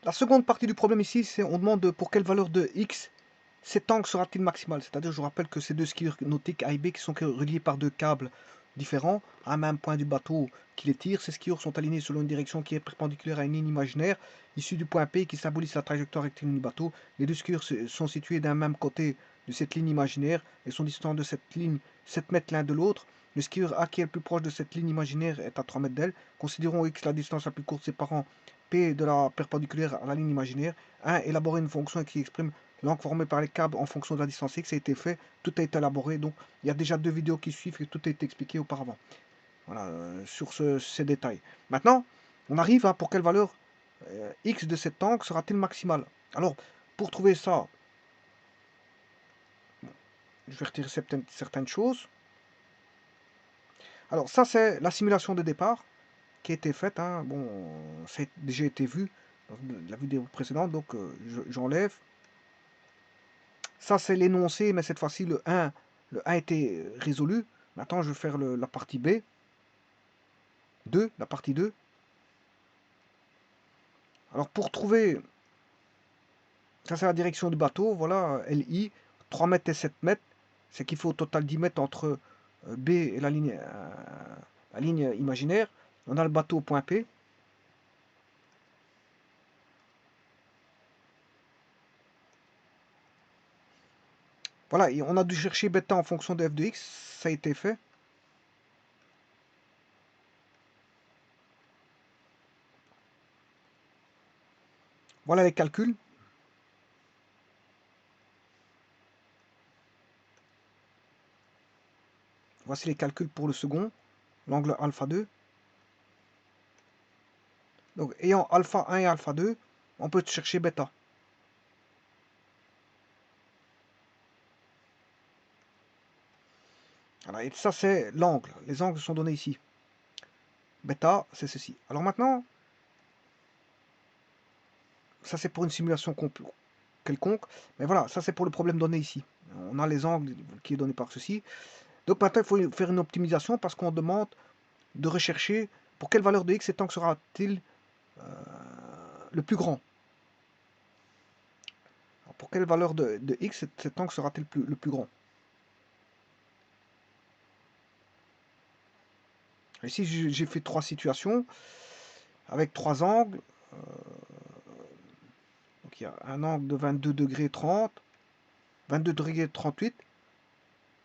La seconde partie du problème ici, c'est on demande pour quelle valeur de x cet angle sera-t-il maximal. C'est-à-dire, je vous rappelle que ces deux skieurs nautiques A et B qui sont reliés par deux câbles différents, à un même point du bateau qui les tire, ces skieurs sont alignés selon une direction qui est perpendiculaire à une ligne imaginaire issue du point P qui symbolise la trajectoire rectiligne du bateau. Les deux skieurs sont situés d'un même côté de cette ligne imaginaire et sont distants de cette ligne 7 mètres l'un de l'autre. Le skieur A qui est le plus proche de cette ligne imaginaire est à 3 mètres d'elle. Considérons x la distance la plus courte séparant P de la perpendiculaire à la ligne imaginaire. 1. Élaborer une fonction qui exprime l'angle formé par les câbles en fonction de la distance x a été fait, tout a été élaboré, donc il y a déjà 2 vidéos qui suivent et tout a été expliqué auparavant. Voilà, sur ces détails. Maintenant, on arrive à pour quelle valeur x de cet angle sera-t-il maximal. Alors, pour trouver ça, je vais retirer certaines choses. Alors, ça, c'est la simulation de départ qui a été faite. Hein. Bon, ça a déjà été vu dans la vidéo précédente, donc j'enlève. Ça, c'est l'énoncé, mais cette fois-ci, le 1 a été résolu. Maintenant, je vais faire la partie B. 2, la partie 2. Alors, pour trouver, ça c'est la direction du bateau, voilà, LI, 3 mètres et 7 mètres. C'est qu'il faut au total 10 mètres entre B et la ligne imaginaire. On a le bateau au point P. Voilà, et on a dû chercher bêta en fonction de f de x, ça a été fait. Voilà les calculs. Voici les calculs pour le second, l'angle alpha 2. Donc, ayant alpha 1 et alpha 2, on peut chercher bêta. Voilà, et ça, c'est l'angle. Les angles sont donnés ici. Bêta, c'est ceci. Alors maintenant, ça c'est pour une simulation quelconque. Mais voilà, ça c'est pour le problème donné ici. On a les angles qui est donné par ceci. Donc maintenant, il faut faire une optimisation parce qu'on demande de rechercher pour quelle valeur de x cet angle sera-t-il le plus grand. Alors, pour quelle valeur de x cet angle sera-t-il le plus grand. Ici, j'ai fait 3 situations avec 3 angles. Donc il y a un angle de 22 degrés 30, 22 degrés 38,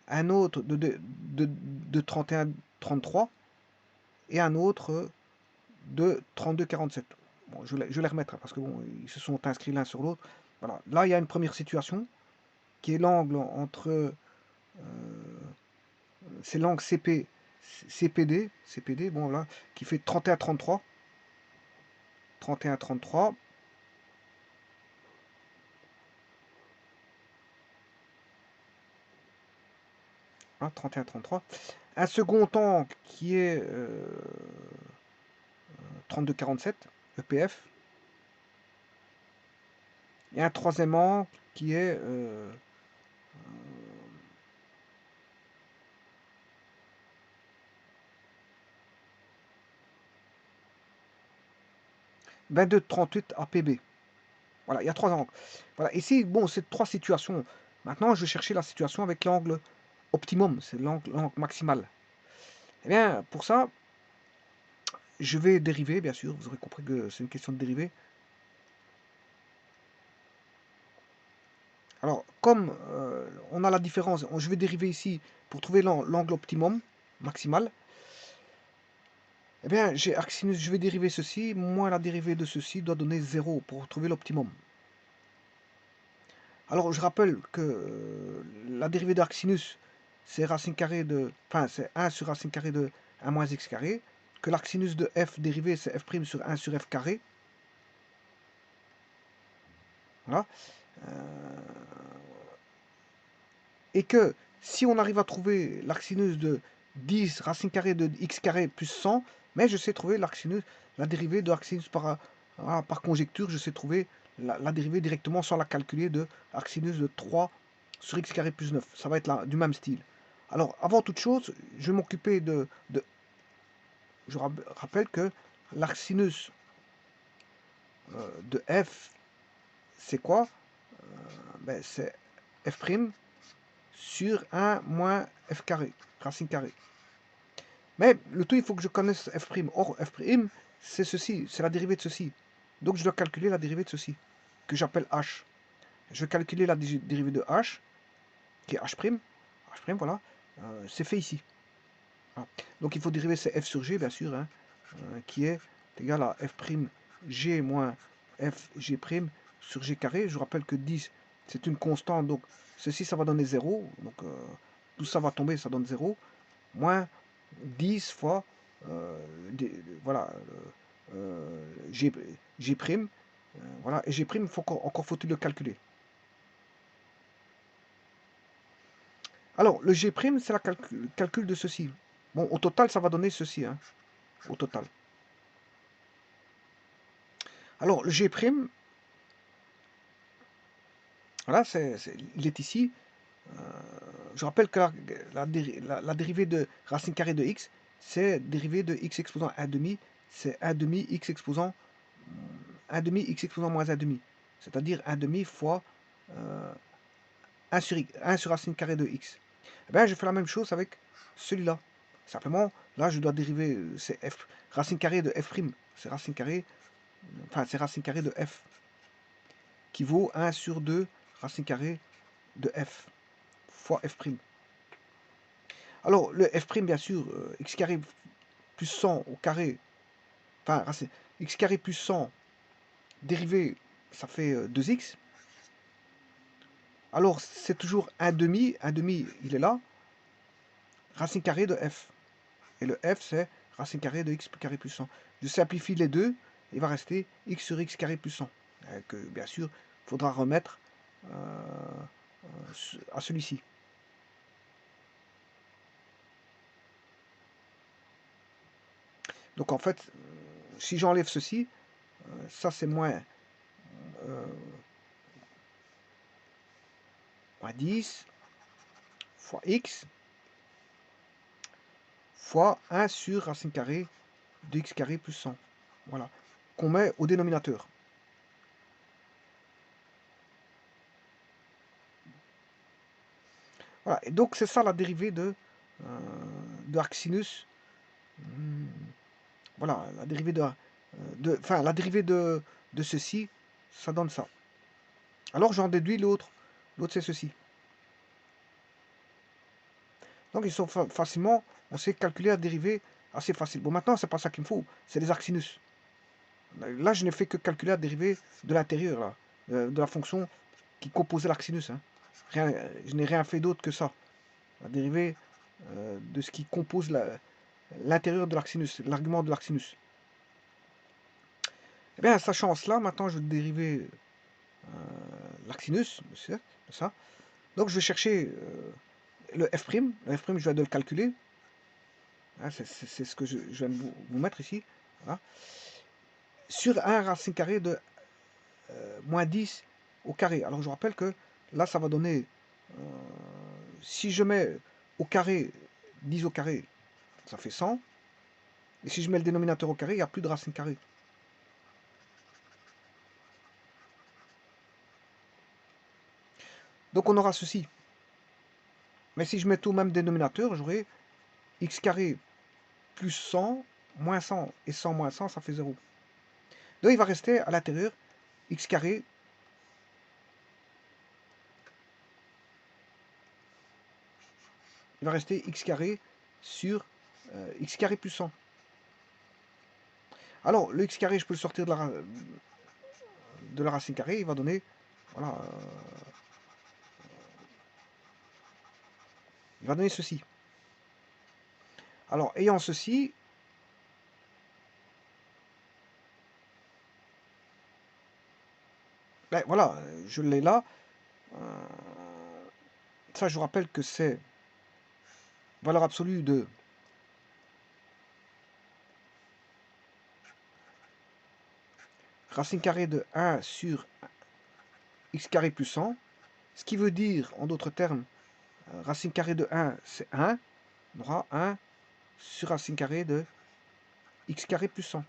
un autre de 31 33 et un autre de 32 47. Bon, je vais les remettre parce que bon, ils se sont inscrits l'un sur l'autre. Voilà. Là, il y a une première situation qui est l'angle entre c'est l'angle CPD, bon là, qui fait 31 33. 31 33. Hein, 31 33. Un second angle qui est 32 47 EPF. Et un troisième angle qui est 22 38 APB. Voilà, il y a 3 angles. Voilà, ici, bon, c'est 3 situations. Maintenant, je vais chercher la situation avec l'angle optimum, c'est l'angle maximal. Eh bien, pour ça, je vais dériver, bien sûr, vous aurez compris que c'est une question de dériver. Alors, comme on a la différence, je vais dériver ici pour trouver l'angle optimum, maximal. Eh bien, j'ai arc sinus, je vais dériver ceci, moins la dérivée de ceci doit donner 0 pour trouver l'optimum. Alors, je rappelle que la dérivée d'arc sinus, c'est racine carrée de, enfin, c'est 1 sur racine carrée de 1 moins x carré, que l'arc sinus de f dérivé, c'est f' sur 1 sur f carré. Voilà. Et que si on arrive à trouver l'arc sinus de 10 racine carrée de x carré plus 100, mais je sais trouver l'arc sinus, la dérivée de arc sinus par conjecture, je sais trouver la dérivée directement sans la calculer de arc sinus de 3 sur x carré plus 9. Ça va être là, du même style. Alors, avant toute chose, je vais m'occuper je rappelle que l'arc sinus de f, c'est quoi? Ben, c'est f' sur 1 moins f carré, racine carrée. Mais le tout, il faut que je connaisse f'. Or, f', c'est ceci, c'est la dérivée de ceci. Donc, je dois calculer la dérivée de ceci, que j'appelle h. Je vais calculer la dérivée de h, qui est h'. Voilà. C'est fait ici. Voilà. Donc, il faut dériver c'est f sur g, bien sûr, hein, qui est égal à f' g moins f g' sur g carré. Je vous rappelle que 10, c'est une constante, donc ceci, ça va donner 0. Donc, tout ça va tomber, ça donne 0. Moins 10 fois, voilà, G', voilà, et G', encore faut-il le calculer. Alors, le G', c'est le calcul de ceci. Bon, au total, ça va donner ceci, hein, au total. Alors, le G', voilà, il est ici. Je rappelle que la dérivée de racine carrée de x, c'est dérivée de x exposant 1,5, c'est 1,5 x exposant 1,5 x exposant moins 1,5. C'est-à-dire 1,5 fois 1 sur racine carrée de x. Eh bien, je fais la même chose avec celui-là. Simplement, là, je dois dériver, c'est f, racine carrée de f'. C'est racine carrée, enfin, c'est racine carrée de f, qui vaut 1 sur 2 racine carrée de f, fois f'. Alors, le f', bien sûr, x carré plus 100 au carré, enfin, x carré plus 100 dérivé, ça fait 2x. Alors, c'est toujours 1,5, 1,5, il est là, racine carrée de f. Et le f, c'est racine carrée de x carré plus 100. Je simplifie les deux, il va rester x sur x carré plus 100. Que, bien sûr, il faudra remettre à celui-ci. Donc en fait, si j'enlève ceci, ça c'est moins 10 fois x fois 1 sur racine carrée de x carré plus 100. Voilà. Qu'on met au dénominateur. Voilà. Et donc c'est ça la dérivée de arcsinus. Voilà, la dérivée la dérivée de ceci, ça donne ça. Alors j'en déduis l'autre. L'autre c'est ceci. Donc ils sont facilement, on sait calculer la dérivée assez facile. Bon, maintenant c'est pas ça qu'il me faut, c'est les arcsinus. Là je n'ai fait que calculer la dérivée de l'intérieur, là, de la fonction qui composait l'arcsinus. Hein. Je n'ai rien fait d'autre que ça. La dérivée de ce qui compose l'intérieur de l'arcsinus, l'argument de l'arcsinus. Eh bien, sachant cela, maintenant je vais dériver l'arcsinus, c'est ça. Donc je vais chercher le f'. Le f', je vais le calculer. Hein, c'est ce que je viens de vous mettre ici. Voilà. Sur 1 racine carrée de moins 10 au carré. Alors je rappelle que là, ça va donner, si je mets au carré 10 au carré, ça fait 100. Et si je mets le dénominateur au carré, il n'y a plus de racine carrée. Donc on aura ceci. Mais si je mets tout au même dénominateur, j'aurai x carré plus 100, moins 100, et 100 moins 100, ça fait 0. Donc il va rester à l'intérieur x carré il va rester x carré sur x carré plus 100. Alors, le x carré, je peux le sortir de la racine carrée, il va donner, voilà, il va donner ceci. Alors, ayant ceci, ben, voilà, je l'ai là. Ça, je vous rappelle que c'est valeur absolue de racine carrée de 1 sur x carré plus 100, ce qui veut dire, en d'autres termes, racine carrée de 1, c'est 1, on aura 1 sur racine carrée de x carré plus 100.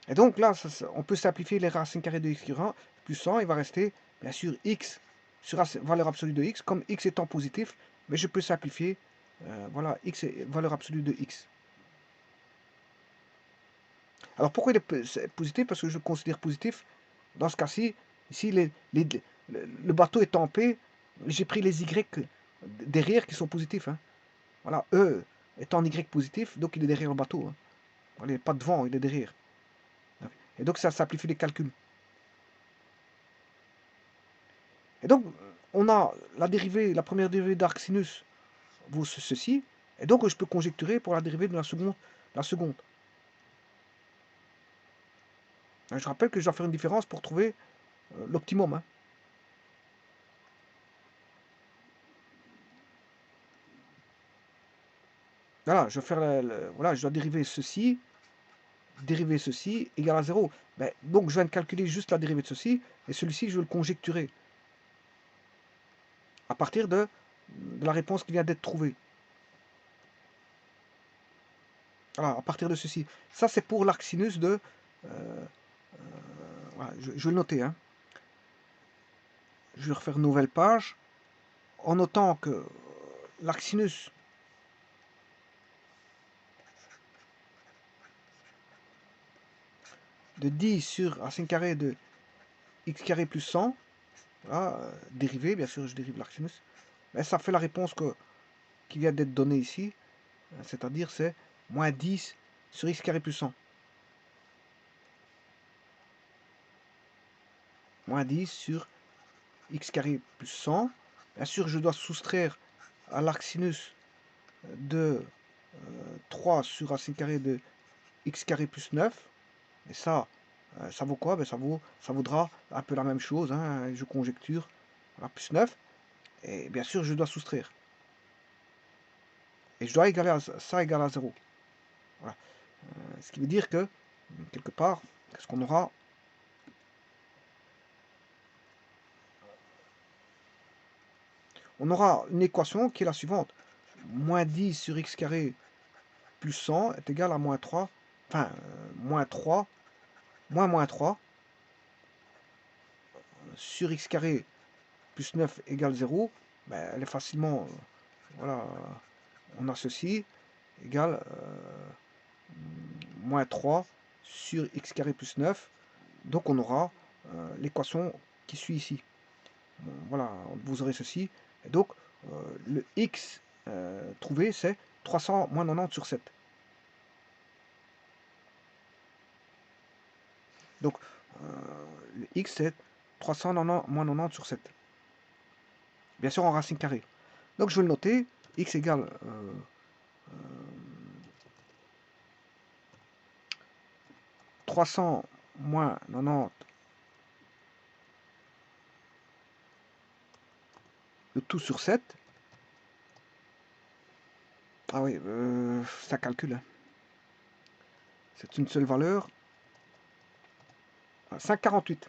Et donc là, on peut simplifier les racines carrées de x sur 1 plus 100. Il va rester, bien sûr, x sur la valeur absolue de x. Comme x étant positif, mais je peux simplifier. Voilà, x est valeur absolue de x. Alors pourquoi il est positif? Parce que je le considère positif. Dans ce cas-ci, ici, le bateau est en P. J'ai pris les y derrière qui sont positifs. Hein. Voilà, E est en y positif, donc il est derrière le bateau. Hein. Voilà, il n'est pas devant, il est derrière. Et donc ça simplifie les calculs. Et donc, on a la première dérivée d'arcsinus vaut ceci. Et donc, je peux conjecturer pour la dérivée de la seconde. Je rappelle que je dois faire une différence pour trouver l'optimum. Hein. Voilà, je vais faire voilà, je dois dériver ceci égale à 0. Ben, donc, je viens de calculer juste la dérivée de ceci, et celui-ci, je vais le conjecturer à partir de la réponse qui vient d'être trouvée. Voilà, à partir de ceci. Ça, c'est pour l'arcsinus de... voilà, je vais le noter. Hein. Je vais refaire une nouvelle page, en notant que l'arcsinus de 10 sur racine carrée de x carré plus 100, voilà, dérivé, bien sûr, je dérive l'arcsinus, mais ça fait la réponse qui vient d'être donnée ici, c'est-à-dire c'est moins 10 sur x carré plus 100. Moins 10 sur x carré plus 100. Bien sûr, je dois soustraire à l'arcsinus de 3 sur racine carrée de x carré plus 9. Et ça vaut quoi? Ben, ça vaudra un peu la même chose. Hein, je conjecture. Voilà, plus 9. Et bien sûr, je dois soustraire. Et je dois égaler ça égale à 0. Voilà. Ce qui veut dire que, quelque part, qu'est-ce qu'on aura? On aura une équation qui est la suivante. Moins 10 sur x carré plus 100 est égal à moins 3. Enfin, moins 3. Moins 3 sur x carré plus 9 égale 0. Ben, elle est facilement... voilà, on a ceci égale moins 3 sur x carré plus 9. Donc on aura l'équation qui suit ici. Bon, voilà, vous aurez ceci. Et donc le x trouvé, c'est 300 moins 90 sur 7. Donc le x, c'est 300 moins 90 sur 7. Bien sûr en racine carrée. Donc je vais le noter. X égale 300 moins 90, le tout sur 7. Ah oui, ça calcule. Hein. C'est une seule valeur. 5,48.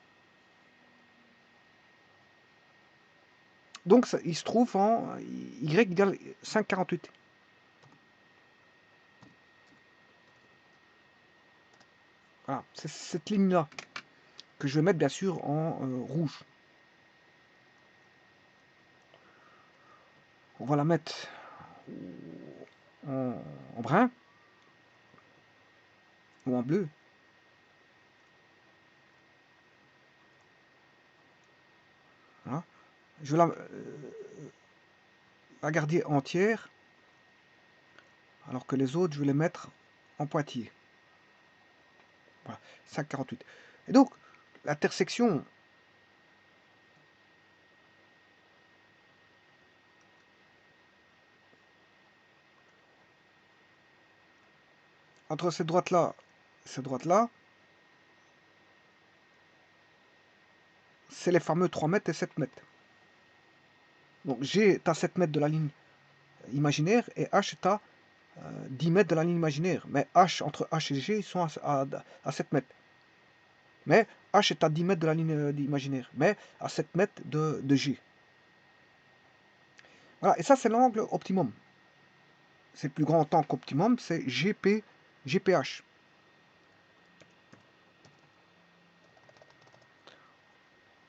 Donc ça, il se trouve en y égale 5,48. Voilà, c'est cette ligne-là que je vais mettre bien sûr en rouge. On va la mettre en brun ou en bleu. Voilà. Je vais la garder entière, alors que les autres, je vais les mettre en pointillés. Voilà, 5,48. Et donc, l'intersection entre cette droite-là et cette droite-là, c'est les fameux 3 mètres et 7 mètres. Donc G est à 7 mètres de la ligne imaginaire et H est à 10 mètres de la ligne imaginaire. Mais H, entre H et G, ils sont à 7 mètres. Mais H est à 10 mètres de la ligne imaginaire. Mais à 7 mètres de G. Voilà, et ça c'est l'angle optimum. C'est le plus grand temps qu'optimum, c'est GPH.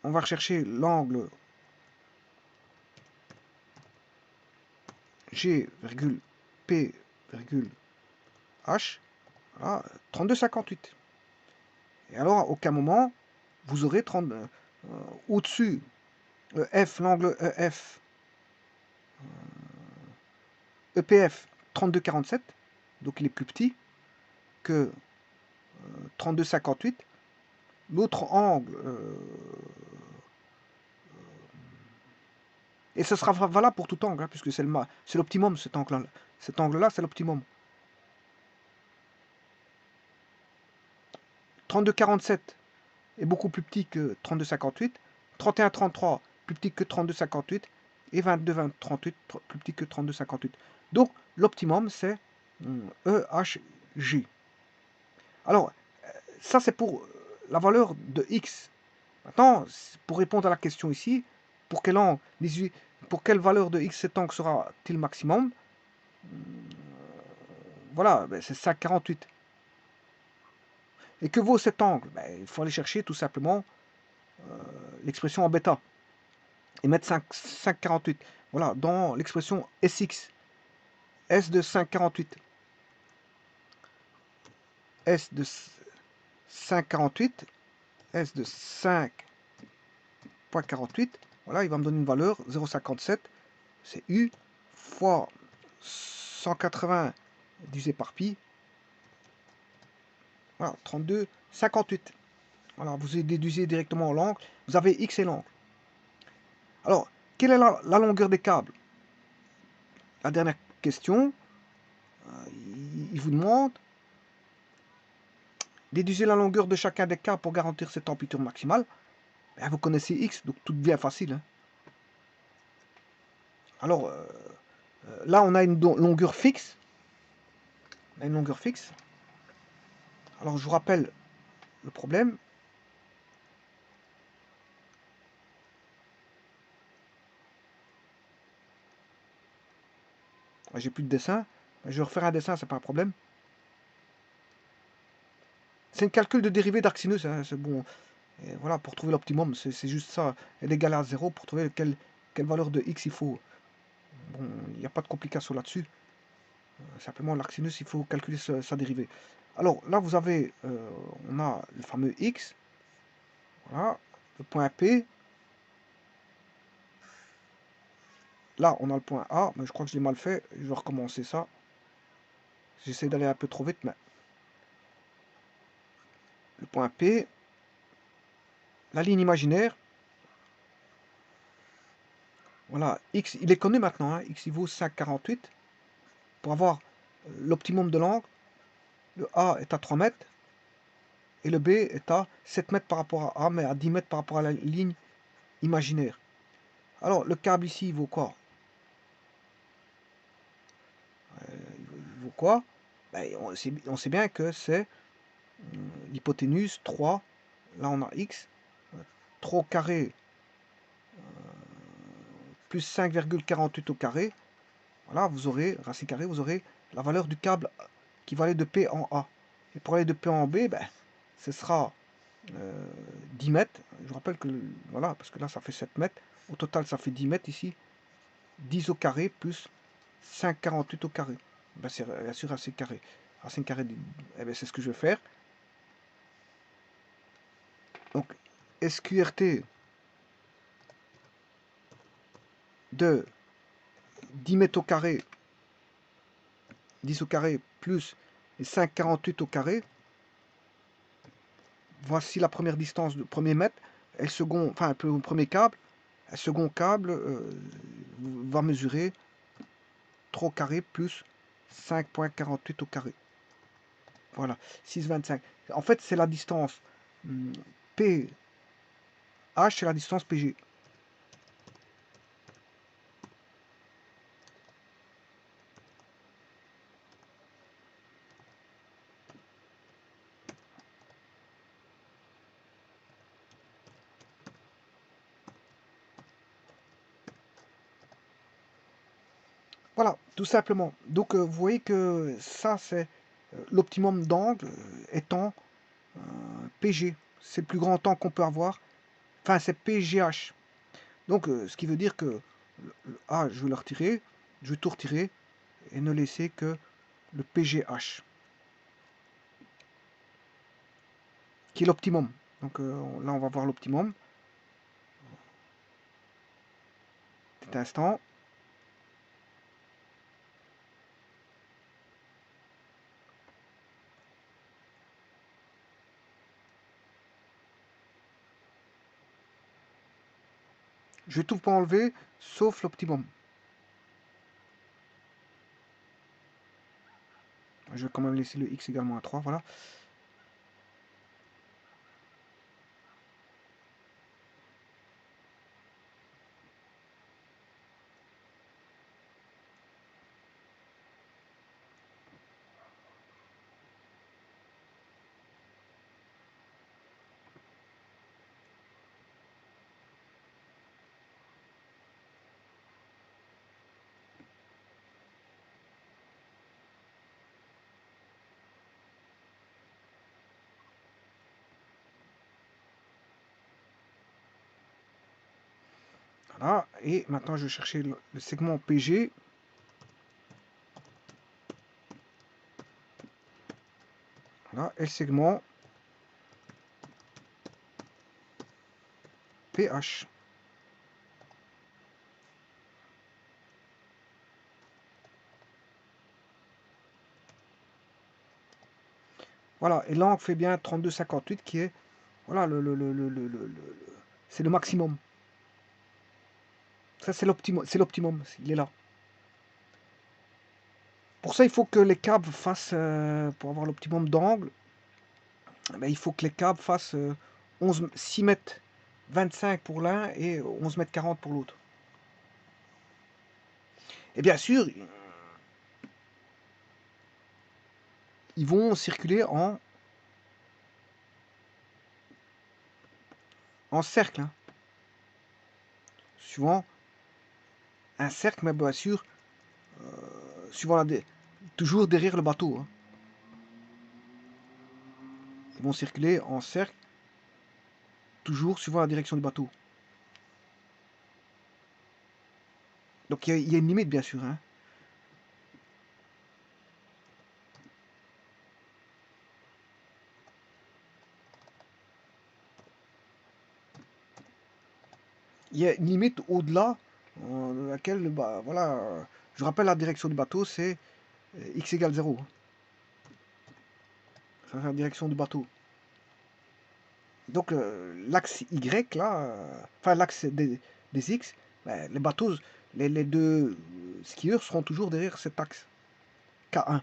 on va rechercher l'angle G, P, H, voilà, 32,58. Et alors, à aucun moment, vous aurez 30, au-dessus, F, l'angle EF, EPF, 32,47, donc il est plus petit que 32,58. L'autre angle, et ce sera valable pour tout angle, hein, puisque c'est l'optimum, cet angle-là. Cet angle-là, c'est l'optimum. 32,47 est beaucoup plus petit que 32,58. 31,33 plus petit que 32,58. Et 22,38 plus petit que 32,58. Donc, l'optimum, c'est EHG. Alors, ça, c'est pour la valeur de X. Maintenant, pour répondre à la question ici, pour quel angle, pour quelle valeur de X cet angle sera-t-il maximum? Voilà, ben c'est 5,48. Et que vaut cet angle? Ben, il faut aller chercher tout simplement l'expression en bêta et mettre 5,48. Voilà, dans l'expression SX, S de 5,48. S de 5,48, S de 5,48. Voilà, il va me donner une valeur 0,57. C'est U fois 180 divisé par pi. Voilà, 32,58. Voilà, vous déduisez directement l'angle. Vous avez X et l'angle. Alors, quelle est la longueur des câbles? La dernière question, il vous demande déduisez la longueur de chacun des câbles pour garantir cette amplitude maximale. Ben, vous connaissez X, donc tout devient facile. Hein. Alors, là, on a une longueur fixe. On a une longueur fixe. Alors, je vous rappelle le problème. J'ai plus de dessin. Je vais refaire un dessin, c'est pas un problème. C'est un calcul de dérivée d'arc sinus, hein, c'est bon. Et voilà, pour trouver l'optimum, c'est juste ça. Elle est égale à 0 pour trouver quelle valeur de x il faut. Bon, il n'y a pas de complication là-dessus. Simplement, l'arc sinus, il faut calculer sa dérivée. Alors, là, vous avez, on a le fameux x. Voilà, le point P. Là, on a le point A, mais je crois que je l'ai mal fait. Je vais recommencer ça. J'essaie d'aller un peu trop vite, mais... Le point P. La ligne imaginaire. Voilà, x, il est connu maintenant. Hein, x, il vaut 5,48. Pour avoir l'optimum de l'angle, le A est à 3 mètres. Et le B est à 7 mètres par rapport à A, mais à 10 mètres par rapport à la ligne imaginaire. Alors, le câble ici, il vaut quoi? Il vaut quoi? Ben, on sait bien que c'est l'hypoténuse 3. Là, on a x. 3 au carré plus 5,48 au carré. Voilà, vous aurez, racine carrée, vous aurez la valeur du câble qui va aller de P en A. Et pour aller de P en B, ben, ce sera 10 mètres. Je vous rappelle que, voilà, parce que là, ça fait 7 mètres. Au total, ça fait 10 mètres ici. 10 au carré plus 5,48 au carré. Ben, c'est bien sûr racine carrée. Racine carrée, eh ben, c'est ce que je vais faire. Donc, SQRT de 10 mètres au carré, 10 au carré plus 5,48 au carré. Voici la première distance de premier mètre. Et le second, enfin, le premier câble. Le second câble va mesurer 3 au carré plus 5,48 au carré. Voilà, 6,25. En fait, c'est la distance PH, c'est la distance PG. Voilà, tout simplement. Donc, vous voyez que ça, c'est l'optimum d'angle étant PG. C'est le plus grand angle qu'on peut avoir. Enfin, c'est PGH. Donc, ce qui veut dire que le A, je vais le retirer, je vais tout retirer et ne laisser que le PGH, qui est l'optimum. Donc là, on va voir l'optimum. Petit instant. Je vais tout pas enlever, sauf l'optimum. Je vais quand même laisser le X également à 3, voilà. Voilà, et maintenant je vais chercher le segment PG. Voilà, et le segment PH. Voilà, et l'angle fait bien 32,58 qui est, voilà, c'est le maximum. Ça, c'est l'optimum, il est là. Pour ça, il faut que les câbles fassent, pour avoir l'optimum d'angle, ben, il faut que les câbles fassent 6 mètres 25 pour l'un et 11 mètres 40 pour l'autre. Et bien sûr, ils vont circuler en cercle, hein. Suivant un cercle, mais bien sûr, suivant toujours derrière le bateau, hein. Ils vont circuler en cercle, toujours suivant la direction du bateau. Donc il y a une limite, bien sûr, hein. Il y a une limite au-delà de laquelle, bah, voilà, je rappelle la direction du bateau, c'est x égale 0. C'est la direction du bateau. Donc l'axe Y, là, enfin l'axe des X, ben, les bateaux, les deux skieurs seront toujours derrière cet axe K1.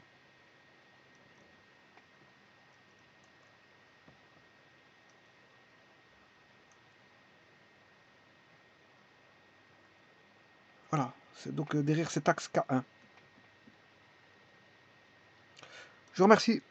Voilà, c'est donc derrière cet axe K1. Je vous remercie.